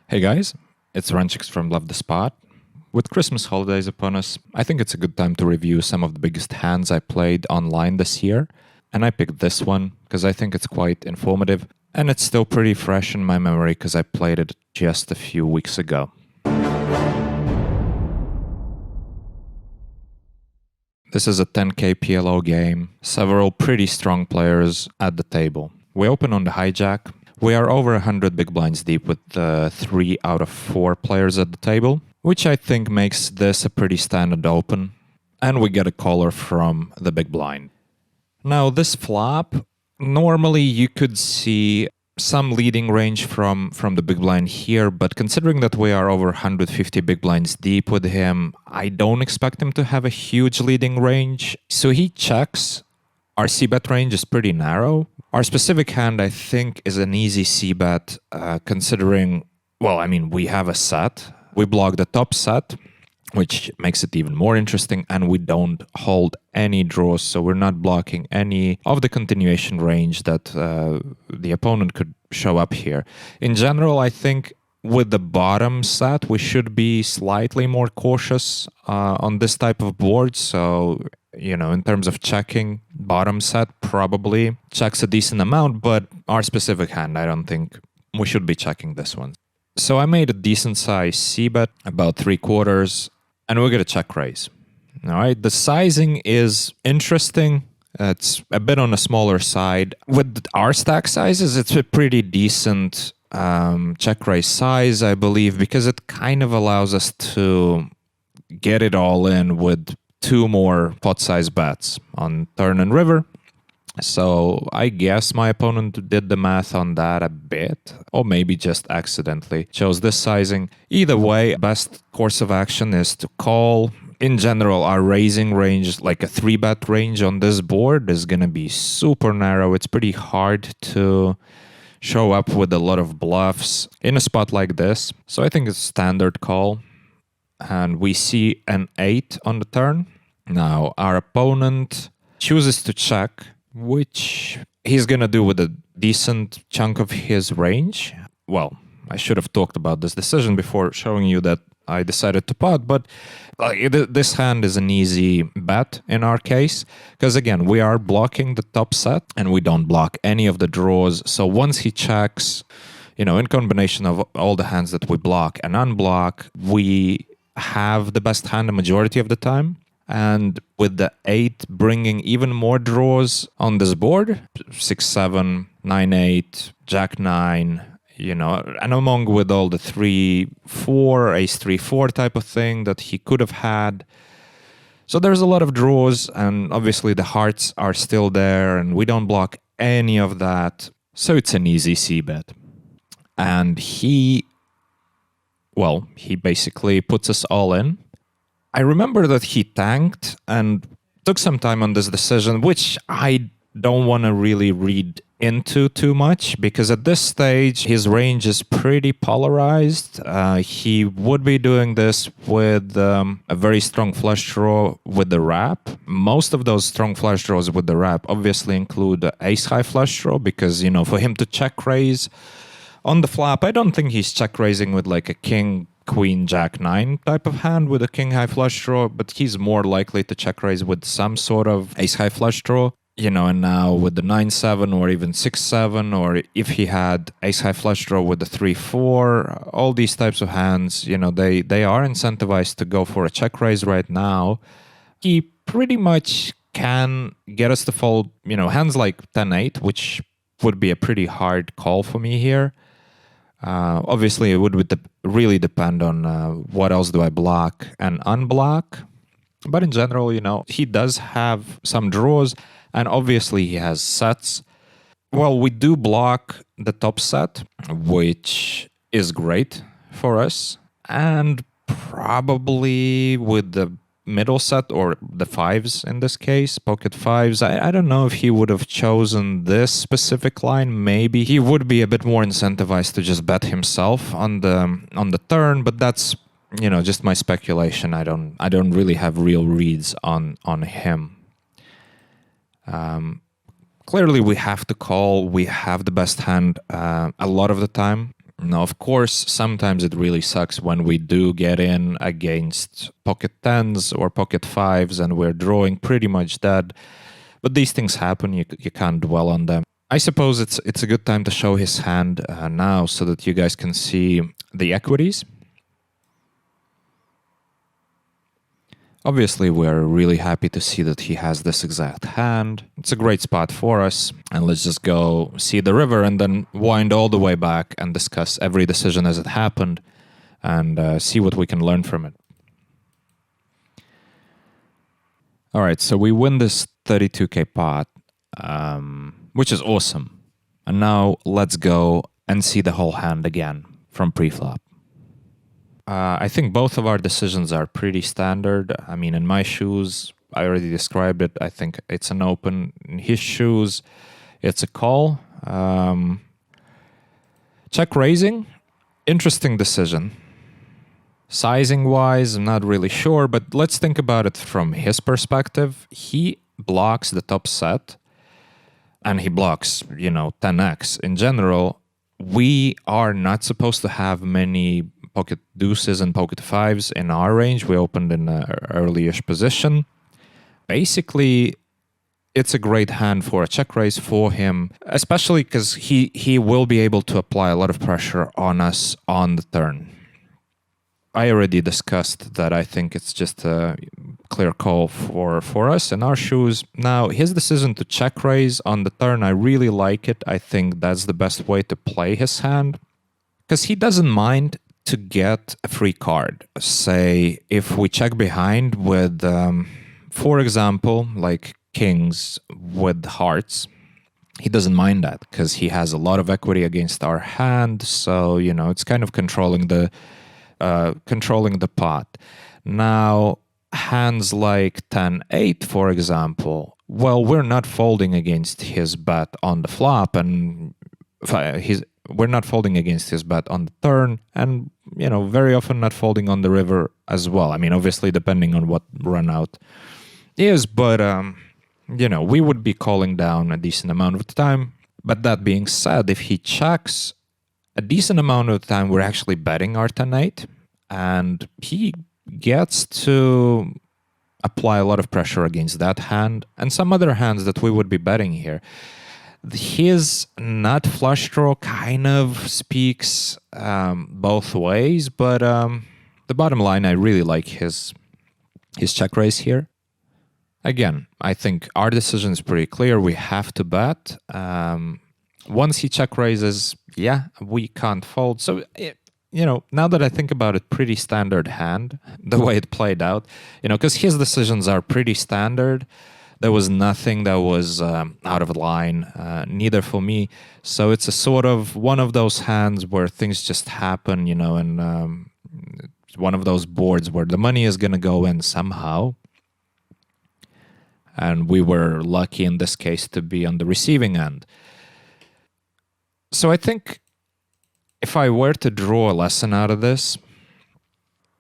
Hey guys, it's Runchuks from Love the Spot. With Christmas holidays upon us, I think it's a good time to review some of the biggest hands I played online this year. And I picked this one because I think it's quite informative, and it's still pretty fresh in my memory because I played it just a few weeks ago. This is a 10k PLO game, several pretty strong players at the table. We open on the hijack. We are over 100 big blinds deep with 3 out of 4 players at the table, which I think makes this a pretty standard open. And we get a caller from the big blind. Now this flop, normally you could see some leading range from the big blind here, but considering that we are over 150 big blinds deep with him, I don't expect him to have a huge leading range. So he checks. Our c-bet range is pretty narrow. Our specific hand, I think, is an easy c-bet, considering, we have a set. We block the top set, which makes it even more interesting, and we don't hold any draws, so we're not blocking any of the continuation range that the opponent could show up here. In general, I think with the bottom set, we should be slightly more cautious on this type of board, so in terms of checking, bottom set probably checks a decent amount, but our specific hand, I don't think we should be checking this one. So I made a decent size c-bet, about 3/4, and we're going to check raise. All right, the sizing is interesting. It's a bit on the smaller side. With our stack sizes, it's a pretty decent check raise size, I believe, because it kind of allows us to get it all in with 2 more pot size bets on turn and river. So I guess my opponent did the math on that a bit, or maybe just accidentally chose this sizing. Either way, best course of action is to call. In general, our raising range, like a 3-bet range on this board, is going to be super narrow. It's pretty hard to show up with a lot of bluffs in a spot like this. So I think it's standard call. And we see an 8 on the turn. Now, our opponent chooses to check, which he's going to do with a decent chunk of his range. Well, I should have talked about this decision before showing you that I decided to pot, but this hand is an easy bet in our case, because again, we are blocking the top set and we don't block any of the draws. So once he checks, in combination of all the hands that we block and unblock, we have the best hand the majority of the time. And with the 8 bringing even more draws on this board, 6-7, 9-8, Jack-9, and among with all the 3-4, Ace-3-4 type of thing that he could have had. So there's a lot of draws, and obviously the hearts are still there, and we don't block any of that. So it's an easy c-bet. And he basically puts us all in. I remember that he tanked and took some time on this decision, which I don't want to really read into too much, because at this stage, his range is pretty polarized. He would be doing this with a very strong flush draw with the wrap. Most of those strong flush draws with the wrap obviously include the ace-high flush draw, because, for him to check raise on the flop, I don't think he's check raising with like a king, queen, jack-9 type of hand with a king-high flush draw, but he's more likely to check raise with some sort of ace-high flush draw. And now with the 9-7 or even 6-7, or if he had ace-high flush draw with the 3-4, all these types of hands, they are incentivized to go for a check raise right now. He pretty much can get us to fold, hands like 10-8, which would be a pretty hard call for me here. Obviously, it would really depend on what else do I block and unblock. But in general, he does have some draws, and obviously he has sets. Well, we do block the top set, which is great for us. And probably with the middle set, or the 5s in this case, pocket 5s, I don't know if he would have chosen this specific line. Maybe he would be a bit more incentivized to just bet himself on the turn, but that's just my speculation. I don't really have real reads on him. Clearly we have to call. We have the best hand a lot of the time. Now, of course, sometimes it really sucks when we do get in against pocket tens or pocket fives and we're drawing pretty much dead. But these things happen, you can't dwell on them. I suppose it's a good time to show his hand now so that you guys can see the equities. Obviously, we're really happy to see that he has this exact hand. It's a great spot for us. And let's just go see the river and then wind all the way back and discuss every decision as it happened and see what we can learn from it. All right, so we win this 32K pot, which is awesome. And now let's go and see the whole hand again from pre-flop. I think both of our decisions are pretty standard. I mean, in my shoes, I already described it. I think it's an open. In his shoes, it's a call. Check raising, interesting decision. Sizing-wise, I'm not really sure, but let's think about it from his perspective. He blocks the top set, and he blocks, 10x. In general, we are not supposed to have many pocket deuces and pocket fives in our range. We opened in an early-ish position. Basically, it's a great hand for a check raise for him, especially because he will be able to apply a lot of pressure on us on the turn. I already discussed that I think it's just a clear call for us in our shoes. Now, his decision to check raise on the turn, I really like it. I think that's the best way to play his hand, because he doesn't mind to get a free card. Say, if we check behind with, for example, like kings with hearts, he doesn't mind that because he has a lot of equity against our hand. So, it's kind of controlling the pot. Now, hands like 10-8, for example, well, we're not folding against his bet on the flop, and we're not folding against his bet on the turn, and very often not folding on the river as well. I mean, obviously depending on what run out is, but we would be calling down a decent amount of the time. But that being said, if he checks a decent amount of the time, we're actually betting our 10-8, and he gets to apply a lot of pressure against that hand and some other hands that we would be betting here. His nut flush draw kind of speaks both ways, but the bottom line, I really like his check raise here. Again, I think our decision is pretty clear. We have to bet. Once he check raises, we can't fold. So, now that I think about it, pretty standard hand, the way it played out, because his decisions are pretty standard. There was nothing that was out of line, neither for me. So it's a sort of one of those hands where things just happen, and one of those boards where the money is going to go in somehow. And we were lucky in this case to be on the receiving end. So I think if I were to draw a lesson out of this,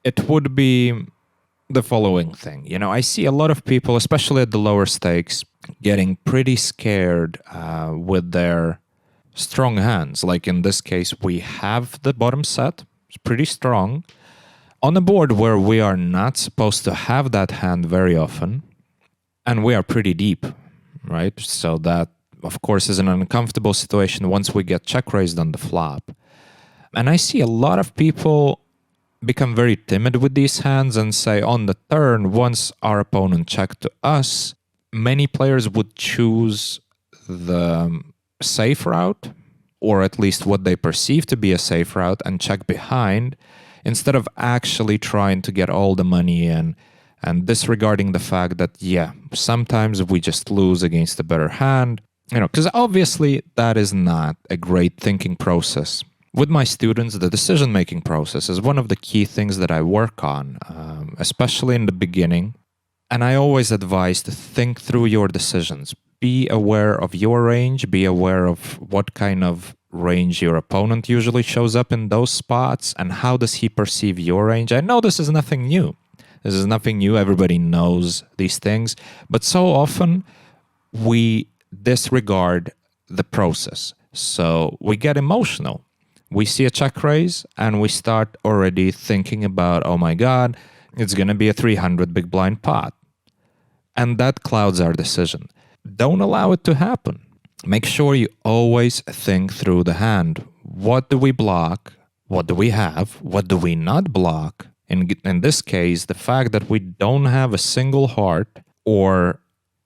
it would be the following thing. I see a lot of people, especially at the lower stakes, getting pretty scared with their strong hands. Like in this case, we have the bottom set. It's pretty strong. On a board where we are not supposed to have that hand very often, and we are pretty deep, right? So that, of course, is an uncomfortable situation once we get check raised on the flop. And I see a lot of people become very timid with these hands and say on the turn, once our opponent checked to us, many players would choose the safe route, or at least what they perceive to be a safe route, and check behind instead of actually trying to get all the money in and disregarding the fact that, sometimes we just lose against a better hand, because obviously that is not a great thinking process. With my students, the decision-making process is one of the key things that I work on, especially in the beginning. And I always advise to think through your decisions. Be aware of your range. Be aware of what kind of range your opponent usually shows up in those spots, and how does he perceive your range. I know this is nothing new. This is nothing new. Everybody knows these things. But so often, we disregard the process. So we get emotional We see a check raise and we start already thinking about, oh my God, it's going to be a 300 big blind pot. And that clouds our decision. Don't allow it to happen. Make sure you always think through the hand. What do we block? What do we have? What do we not block? In this case, the fact that we don't have a single heart or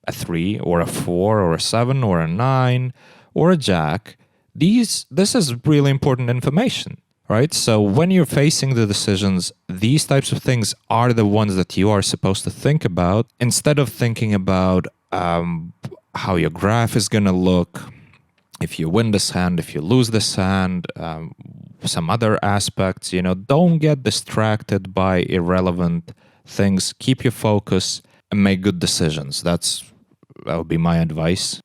a 3 or a 4 or a 7 or a 9 or a jack, this is really important information, right? So when you're facing the decisions, these types of things are the ones that you are supposed to think about instead of thinking about how your graph is going to look, if you win this hand, if you lose this hand, some other aspects. Don't get distracted by irrelevant things. Keep your focus and make good decisions. That would be my advice.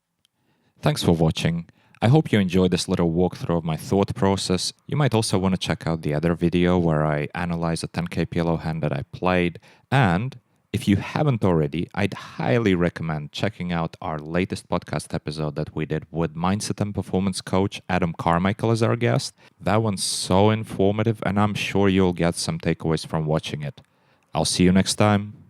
Thanks for watching. I hope you enjoyed this little walkthrough of my thought process. You might also want to check out the other video where I analyze a 10k PLO hand that I played. And if you haven't already, I'd highly recommend checking out our latest podcast episode that we did with mindset and performance coach Adam Carmichael as our guest. That one's so informative, and I'm sure you'll get some takeaways from watching it. I'll see you next time.